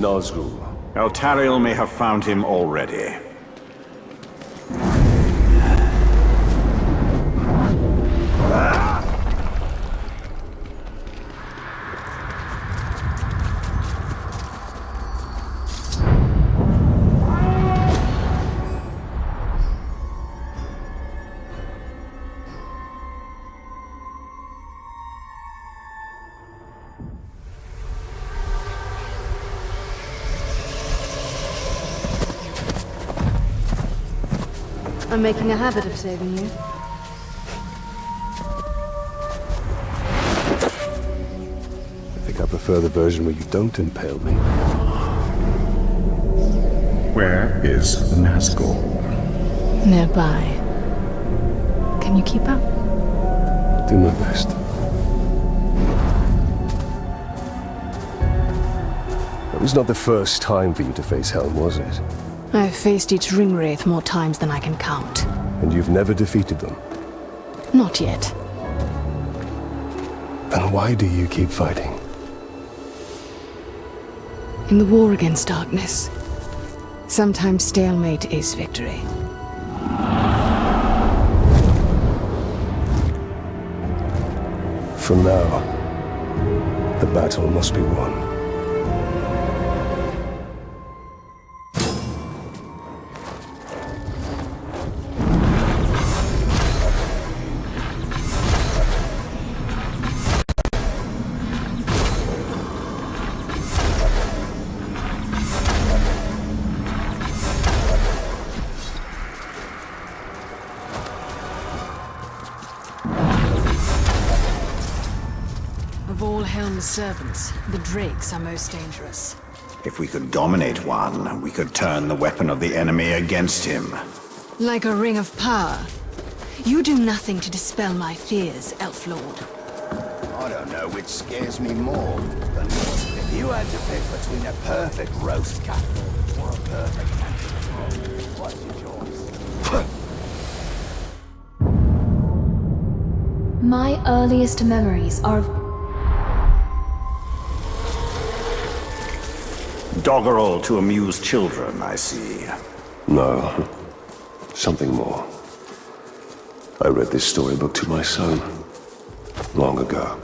Nazgul. Eltariel may have found him already. I'm making a habit of saving you. I think I prefer the version where you don't impale me. Where is Nazgul? Nearby. Can you keep up? Do my best. It was not the first time for you to face Helm, was it? I've faced each ringwraith more times than I can count. And you've never defeated them? Not yet. Then why do you keep fighting? In the war against darkness, sometimes stalemate is victory. For now, the battle must be won. Of all Helm's servants, the Drakes are most dangerous. If we could dominate one, we could turn the weapon of the enemy against him. Like a ring of power. You do nothing to dispel my fears, Elf Lord. I don't know which scares me more than if you had to pick between a perfect roast cat or a perfect antidote. What's your choice? My earliest memories are of Doggerel to amuse children, I see. No. Something more. I read this storybook to my son long ago.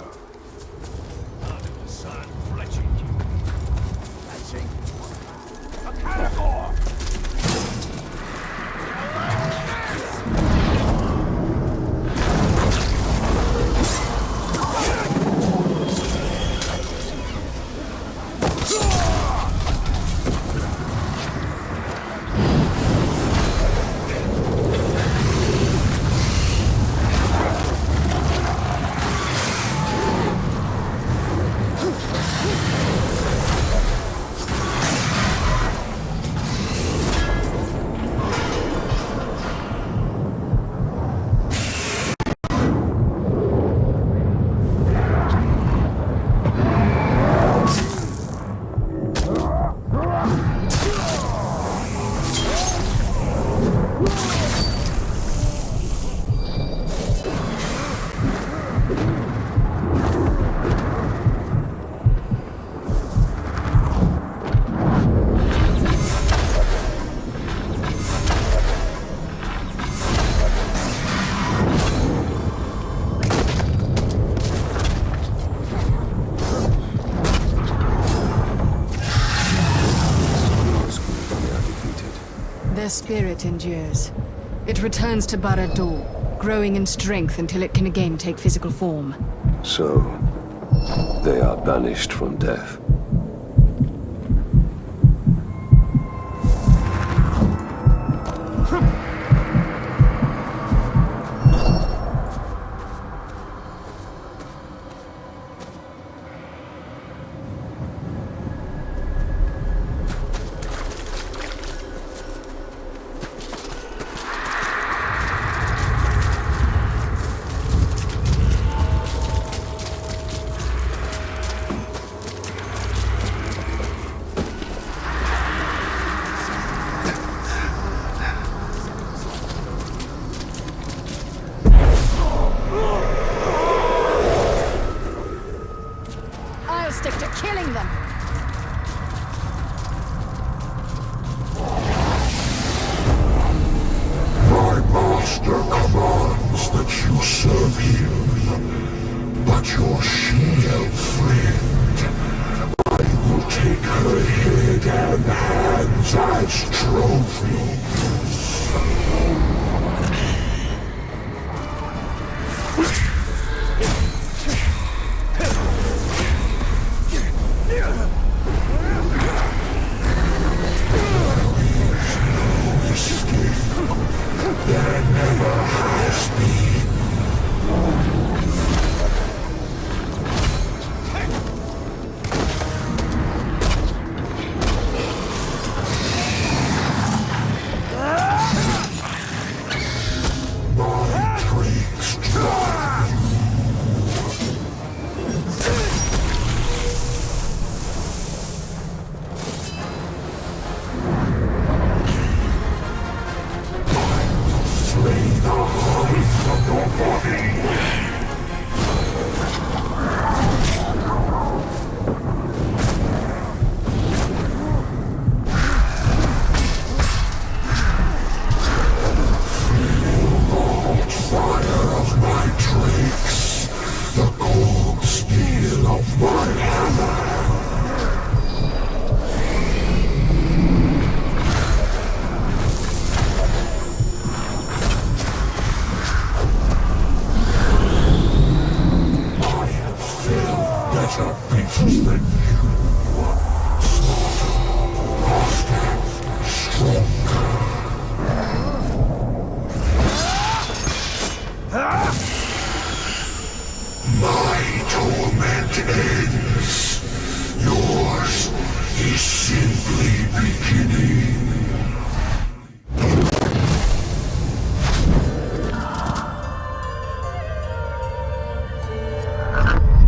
Their spirit endures. It returns to Barad-dûr, growing in strength until it can again take physical form. So, they are banished from death.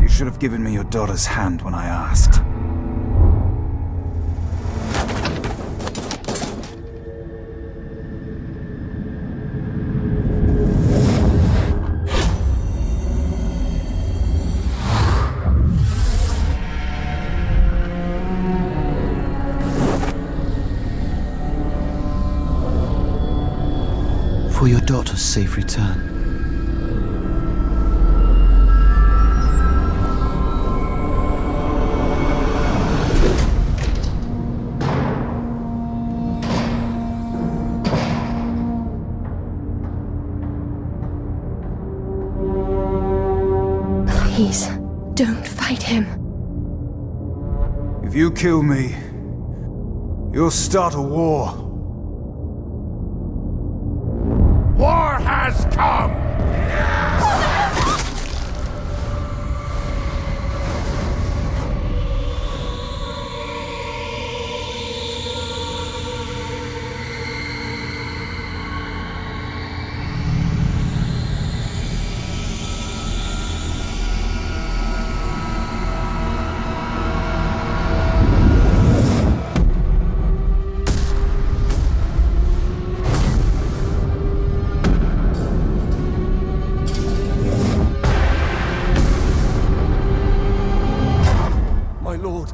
You should have given me your daughter's hand when I asked. For your daughter's safe return. Please, don't fight him. If you kill me, you'll start a war. War has come! My lord.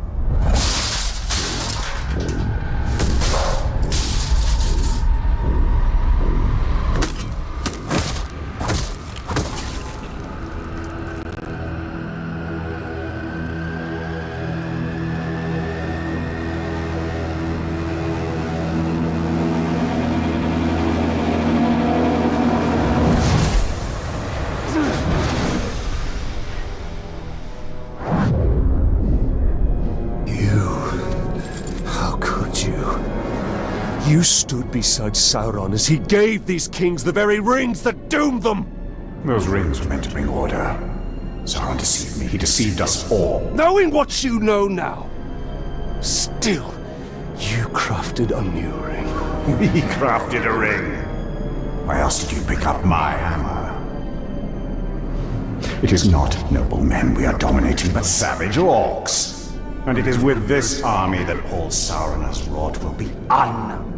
You stood beside Sauron as he gave these kings the very rings that doomed them! Those rings were meant to bring order. Sauron deceived me. He deceived us all. Knowing what you know now, still, you crafted a new ring. He crafted a ring. Why else did you pick up my hammer? It is not noble men we are dominating, but savage orcs. And it is with this army that all Sauron has wrought will be undone.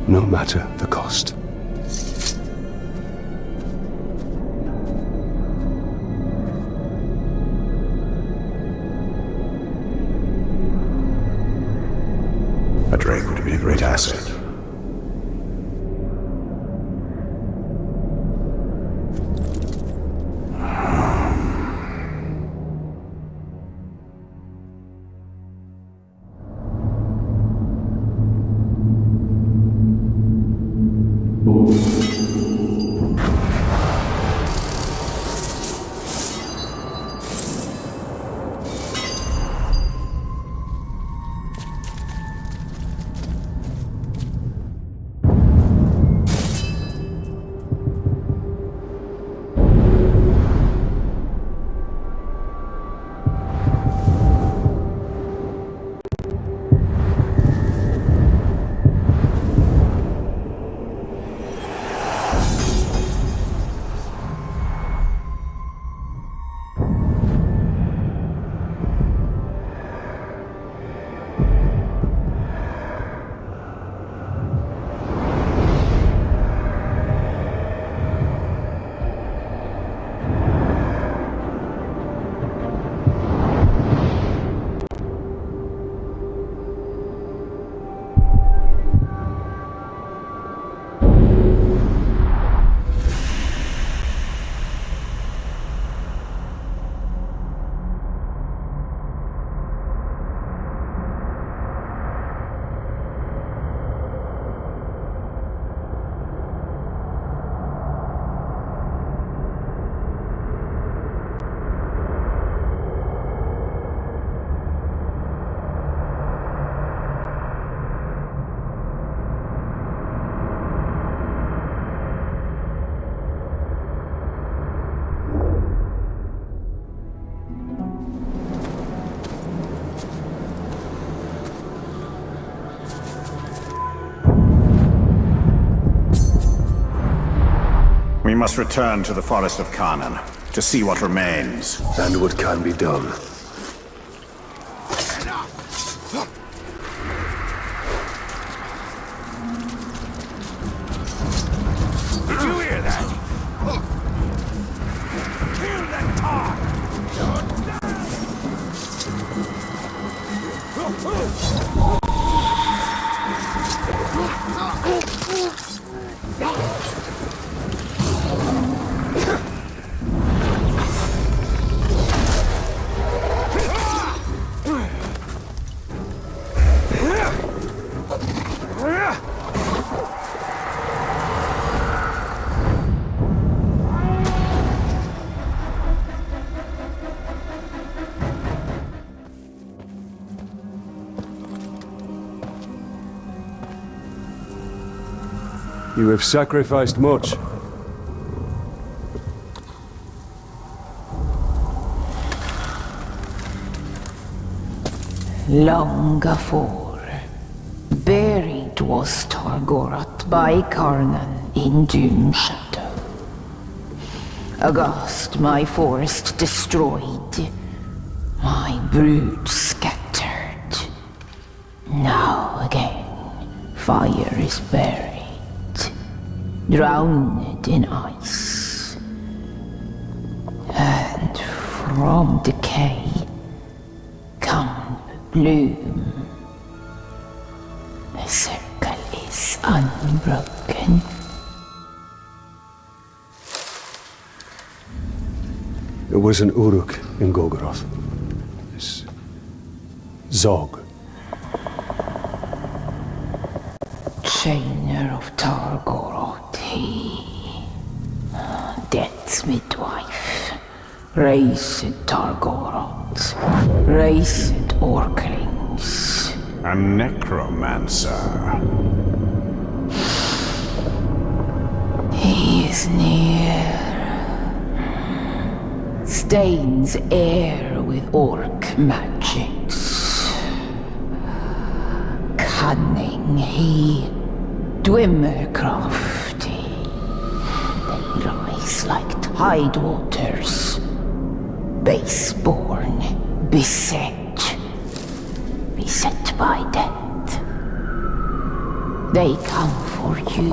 No matter the cost. A Drake would have been a great asset. We must return to the Forest of Canaan to see what remains. And what can be done. Did you hear that? Kill that tar! You have sacrificed much. Long afore, buried was Targorath by Karnan in Dune Shadow. Aghast my forest destroyed, my brood scattered. Now again, fire is buried, drowned in ice. And from decay come bloom. The circle is unbroken. There was an Uruk in Golgoroth. This Zog. Chainer of Targoroth, he. Death's midwife. Raised Targoroth. Raised Orklings. A necromancer. He is near. Stains air with orc magics. Cunning he, Dwemer crafty. They rise like tide waters. Baseborn, beset by death. They come for you.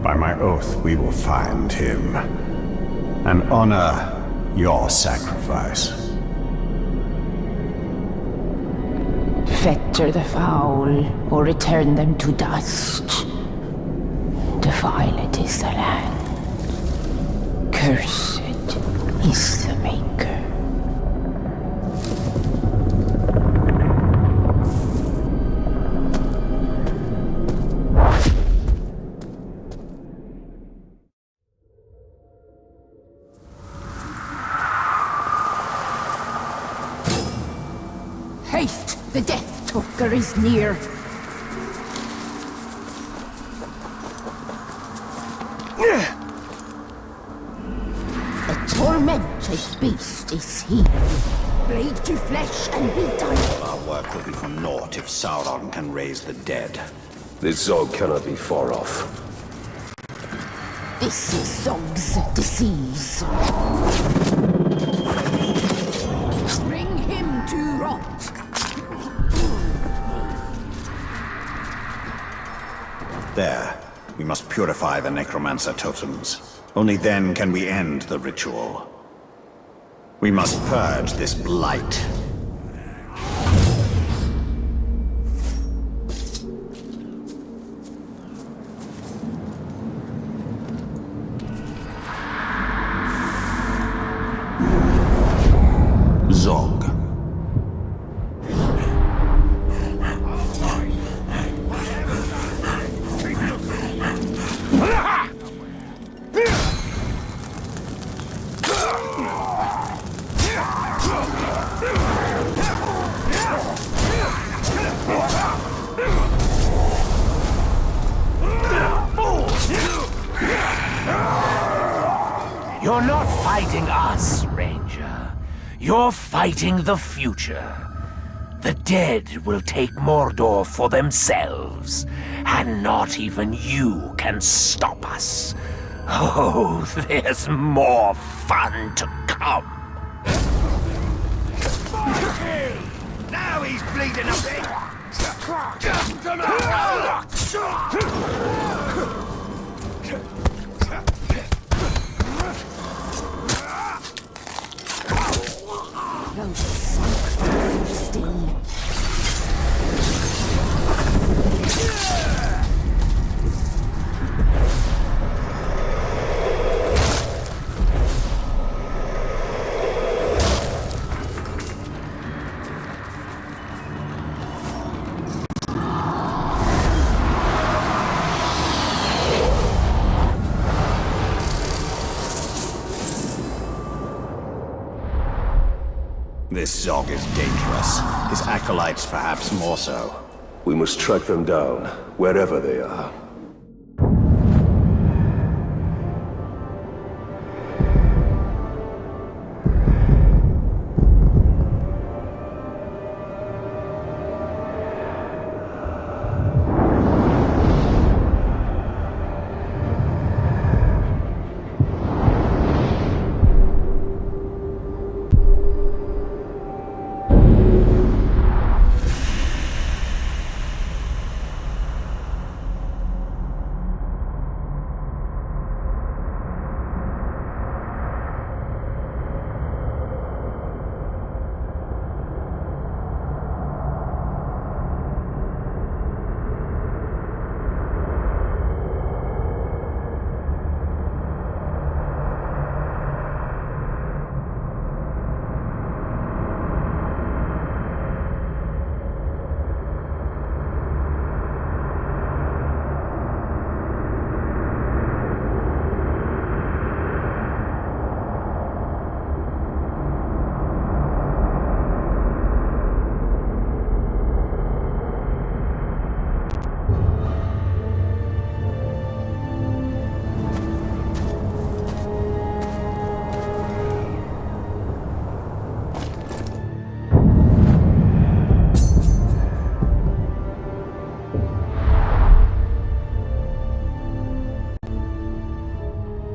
By my oath, we will find him and honor your sacrifice. Fetter the foul, or return them to dust. Defiled is the land. Cursed is the Maker. Haste! The Death Talker is near. A tormented beast is he. Blade to flesh and be done. Our work will be for naught if Sauron can raise the dead. This Zog cannot be far off. This is Zog's disease. Bring him to rot. There. We must purify the necromancer totems. Only then can we end the ritual. We must purge this blight. Zog. You're not fighting us, Ranger. You're fighting the future. The dead will take Mordor for themselves, and not even you can stop us. Oh, there's more fun to come. Now he's bleeding a bit! Those sacrifices still. This Zog is dangerous. His acolytes perhaps more so. We must track them down, wherever they are.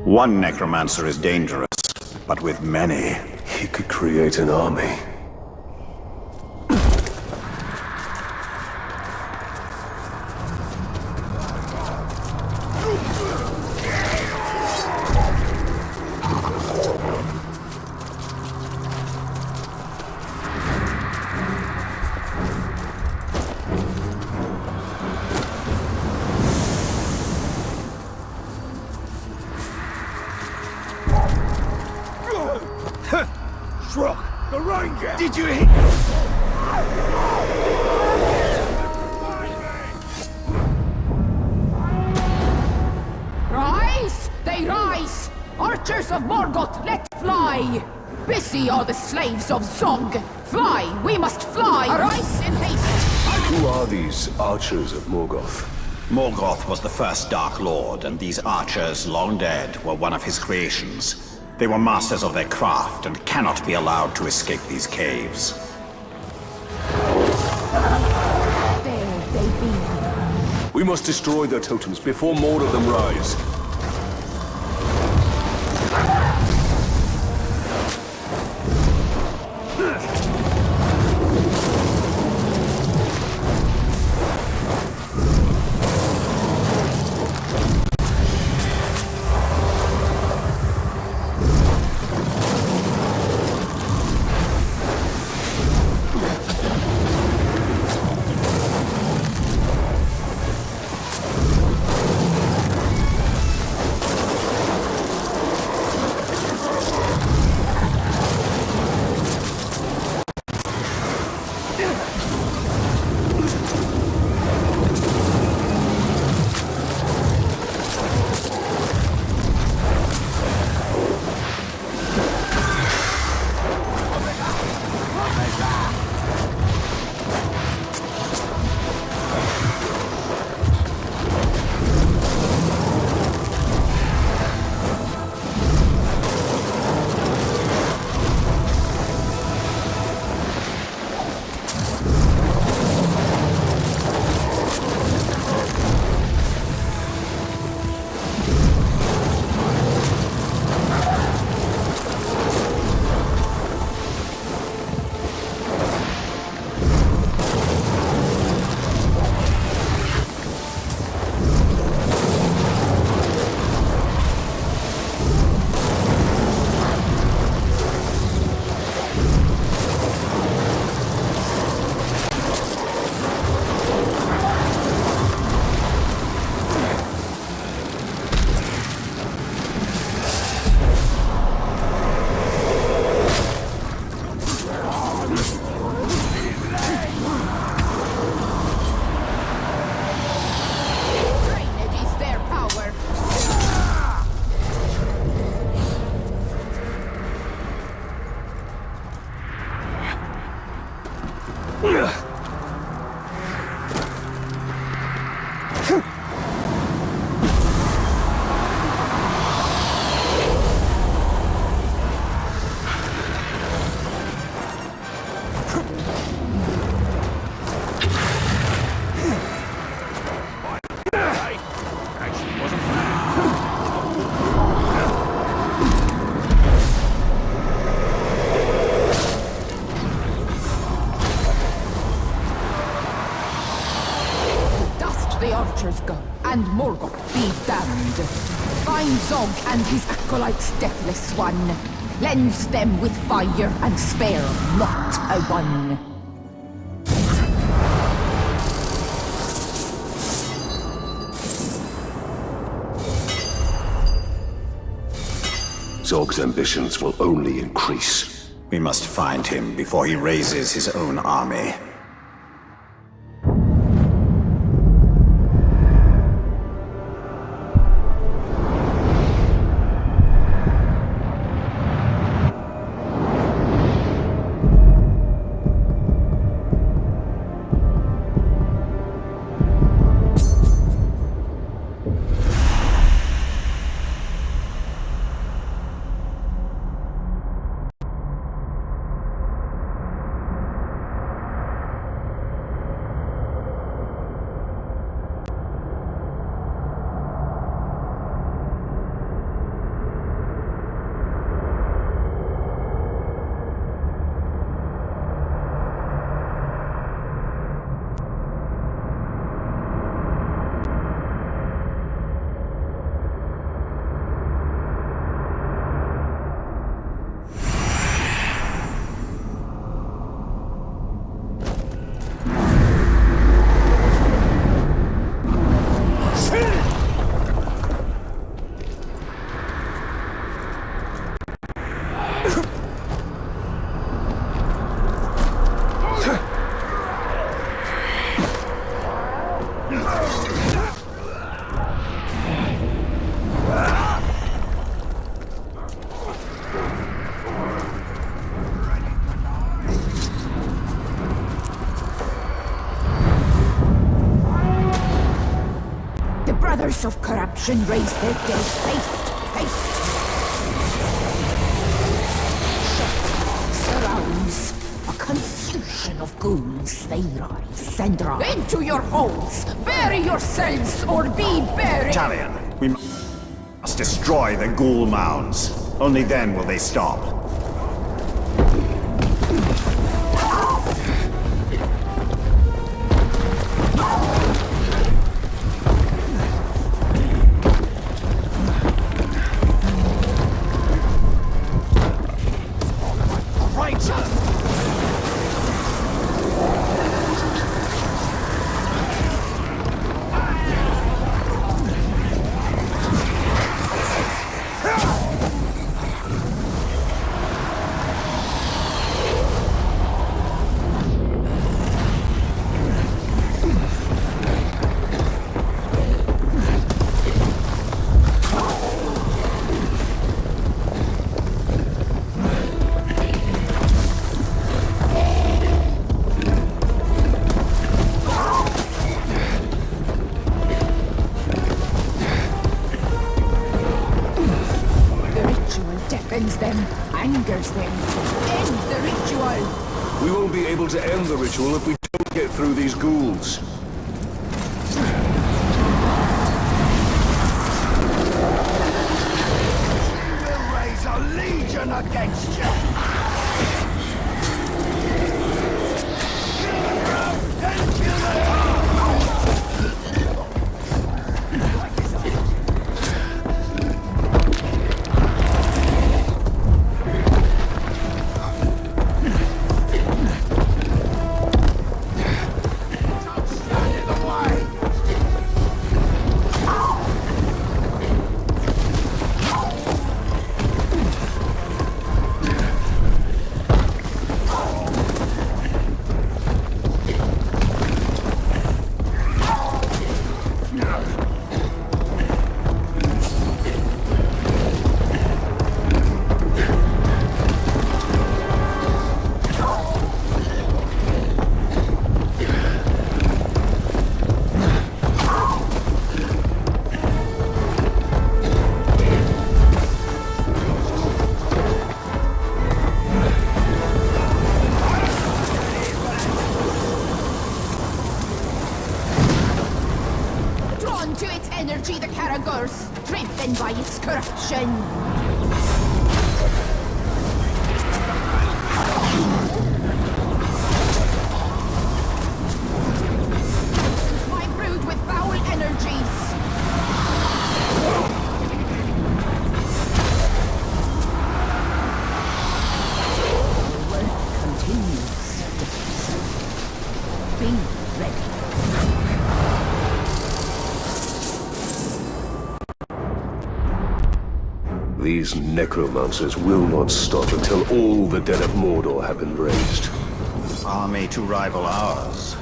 One necromancer is dangerous, but with many, He could create an army. Shrug, the ranger! Did you hit? Rise! They rise! Archers of Morgoth, let fly! Busy are the slaves of Zog. Fly! We must fly! Arise in haste! Who are these archers of Morgoth? Morgoth was the first Dark Lord, and these archers, long dead, were one of his creations. They were masters of their craft and cannot be allowed to escape these caves. There they be. We must destroy their totems before more of them rise. archers go, and Morgoth be damned. Find Zog and his acolytes, deathless one. Cleanse them with fire and spare not a one. Zog's ambitions will only increase. We must find him before he raises his own army. Of corruption raise their dead. Haste! Surrounds. A confusion of ghouls, they rise and rise. Into your holes! Bury yourselves, or be buried! Talion, we must destroy the ghoul mounds. Only then will they stop. Them, angers them. End the ritual! We won't be able to end the ritual if we don't get through these ghouls. We'll raise a legion against you! Energy the Caragors, driven by its corruption. My brood with foul Be ready. These necromancers will not stop until all the dead of Mordor have been raised. Army to rival ours.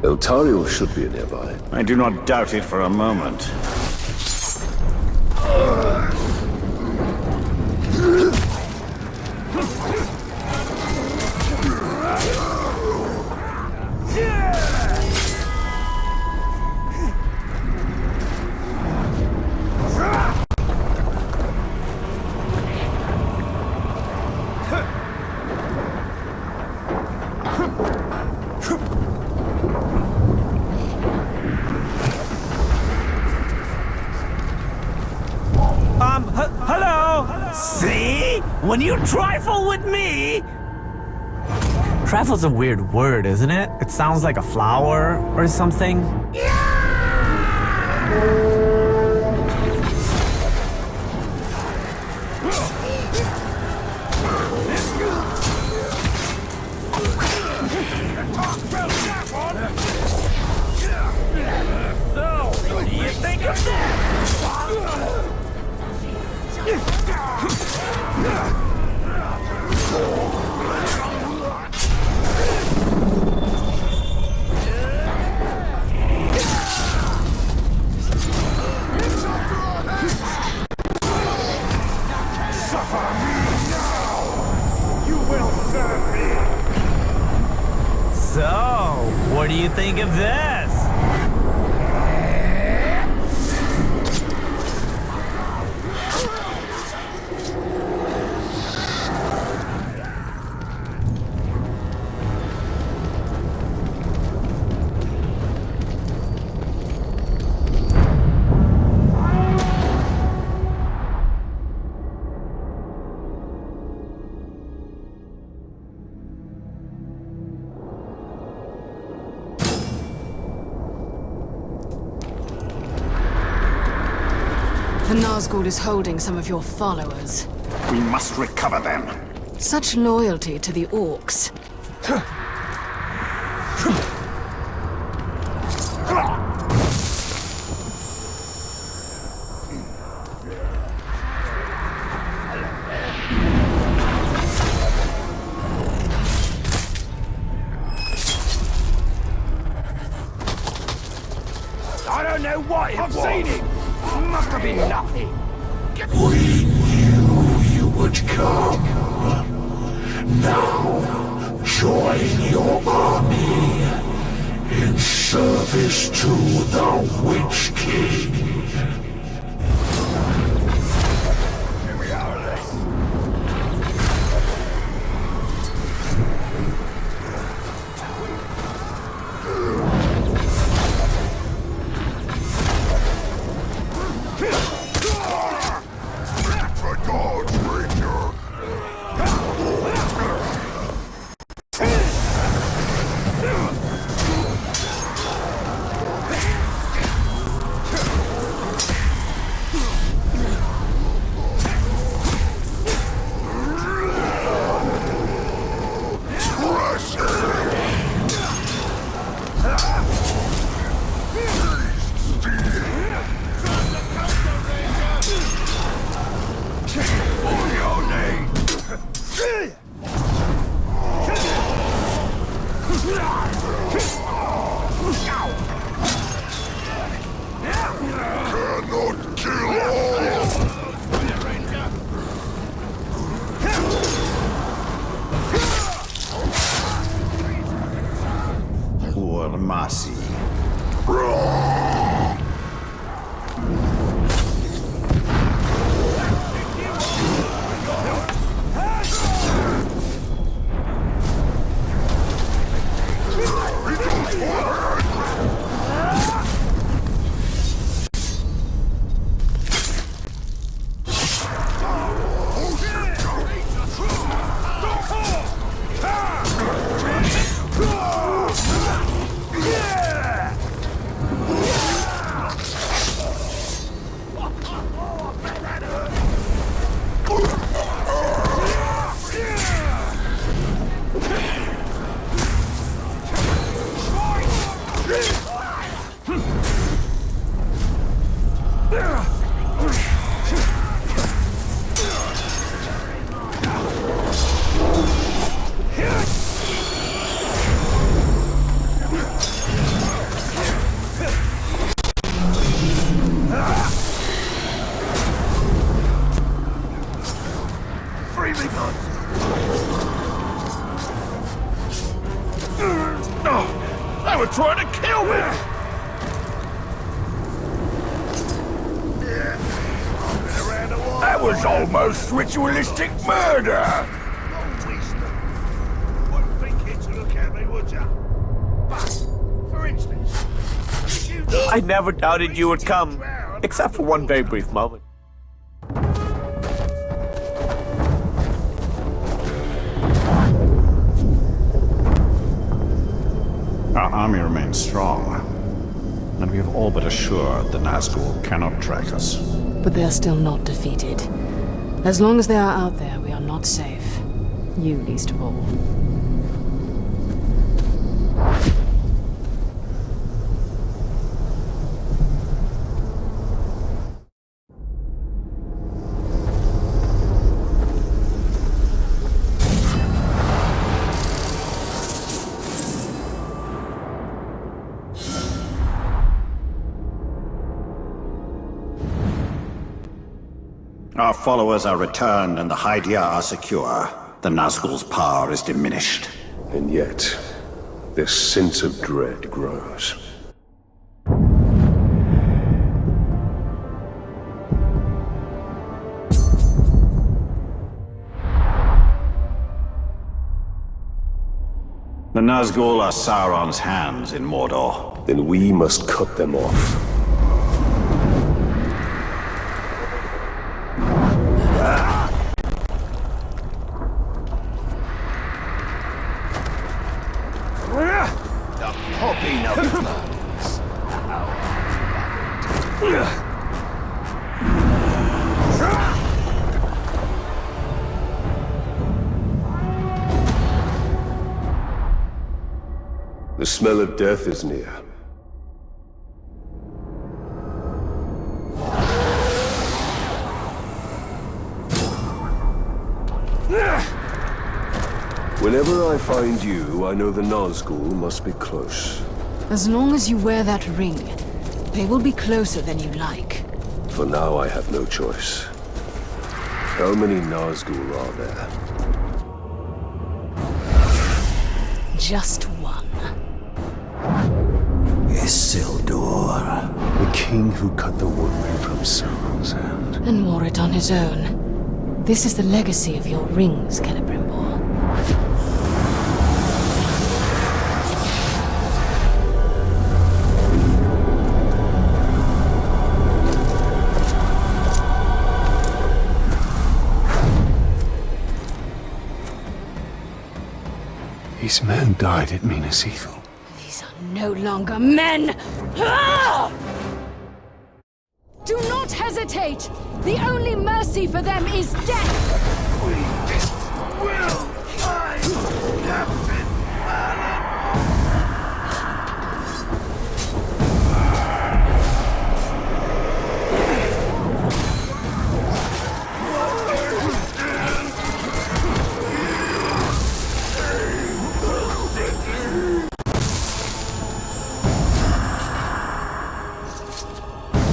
Eltariel should be nearby. I do not doubt it for a moment. Hello? See? When you trifle with me... Trifle's a weird word, isn't it? It sounds like a flower or something. So, what do you think of that? So, what do you think of this? The Nazgul is holding some of your followers. We must recover them. Such loyalty to the orcs. I don't know what it was. I've seen it. Must have been nothing. We knew you would come. Now, join your army in service to the Witch King. Urmasi. was almost ritualistic murder! Wouldn't think it to look at me, would ya? But, for instance, if you... I never doubted you would come, except for one very brief moment. Our army remains strong, and we have all but assured the Nazgul cannot track us. But they are still not defeated. As long as they are out there, we are not safe. You least of all. Our followers are returned and the Hydia are secure. The Nazgul's power is diminished. And yet, this sense of dread grows. The Nazgul are Sauron's hands in Mordor. Then we must cut them off. The popping of bugs. The smell of death is near. Whenever I find you, I know the Nazgul must be close. As long as you wear that ring, they will be closer than you like. For now, I have no choice. How many Nazgul are there? Just one. Isildur, the king who cut the one ring from Sauron's hand. And wore it on his own. This is the legacy of your rings, Celebrimbor. These men died at Minas Ithil. These are no longer men! Ah! Do not hesitate! The only mercy for them is death! We will find Captain Malin.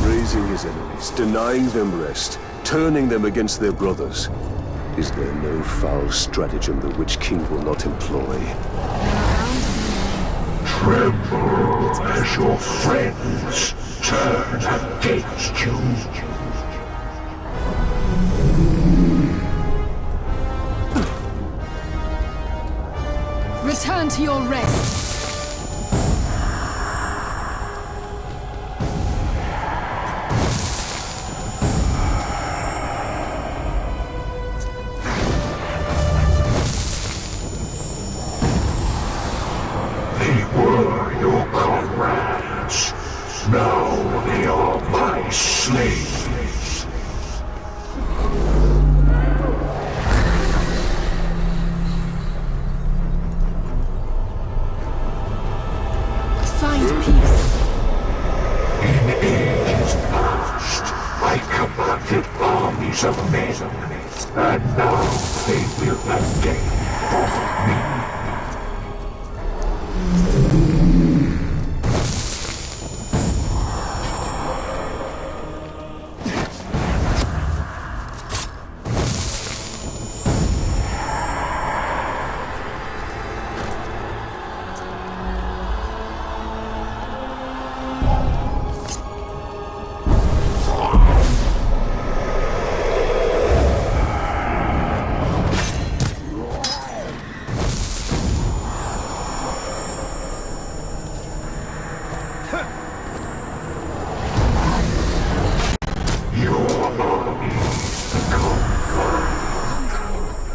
Raising his enemies, denying them rest, turning them against their brothers. Is there no foul stratagem the Witch King will not employ? Tremble as your friends turn against you. Return to your rest! Now they are my slaves. Find peace. In ages past, I commanded armies of men, and now they will again for me.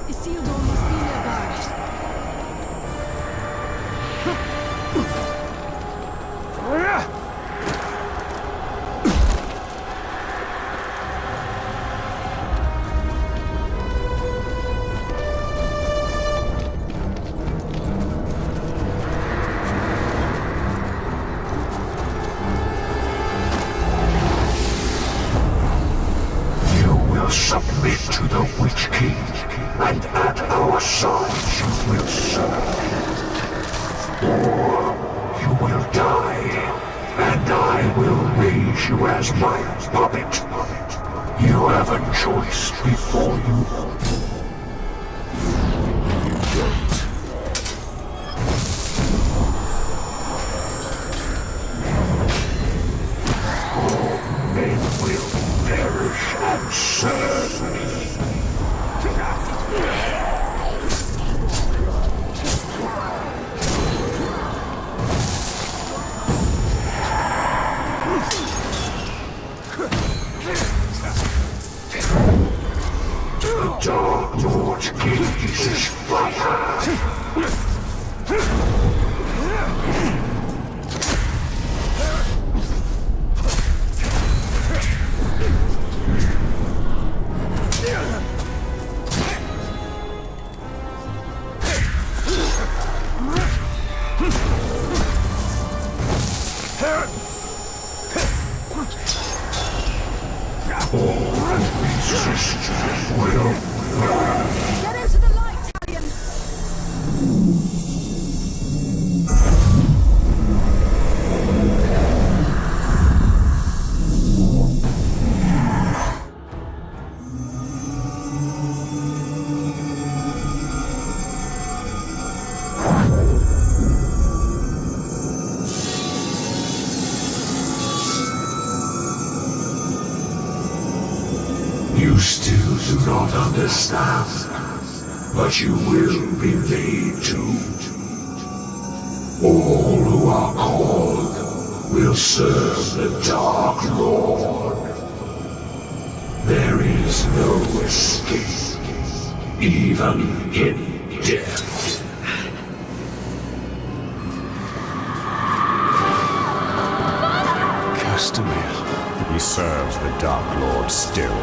Isildur must be nearby. Submit to the Witch King, and at our side you will serve. Or you will die, and I will raise you as my puppet. You have a choice before you. Dark Lord gaze is fire. Get into the light, Talion! You still do not understand, but you will be made to. All who are called will serve the Dark Lord. There is no escape, even in death. Castamere. He serves the Dark Lord still.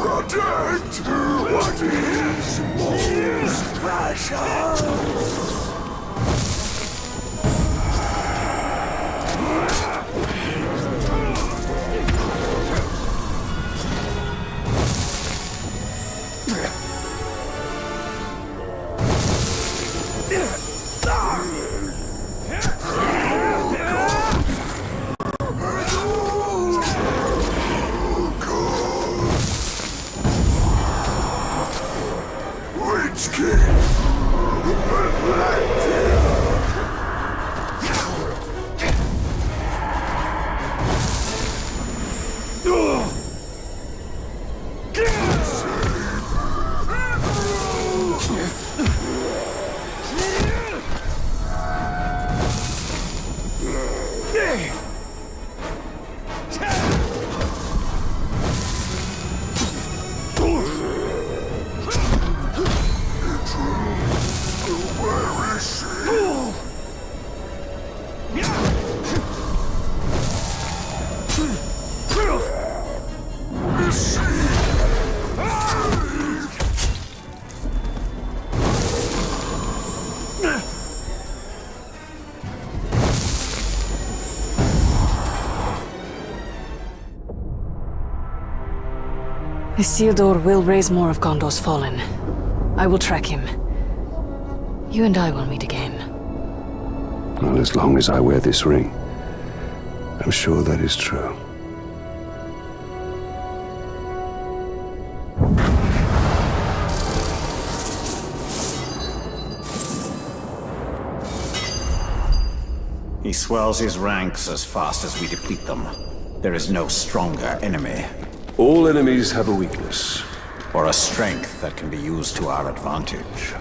Protect what is most precious. Isildur will raise more of Gondor's fallen. I will track him. You and I will meet again. Well, as long as I wear this ring, I'm sure that is true. He swells his ranks as fast as we deplete them. There is no stronger enemy. All enemies have a weakness. Or a strength that can be used to our advantage.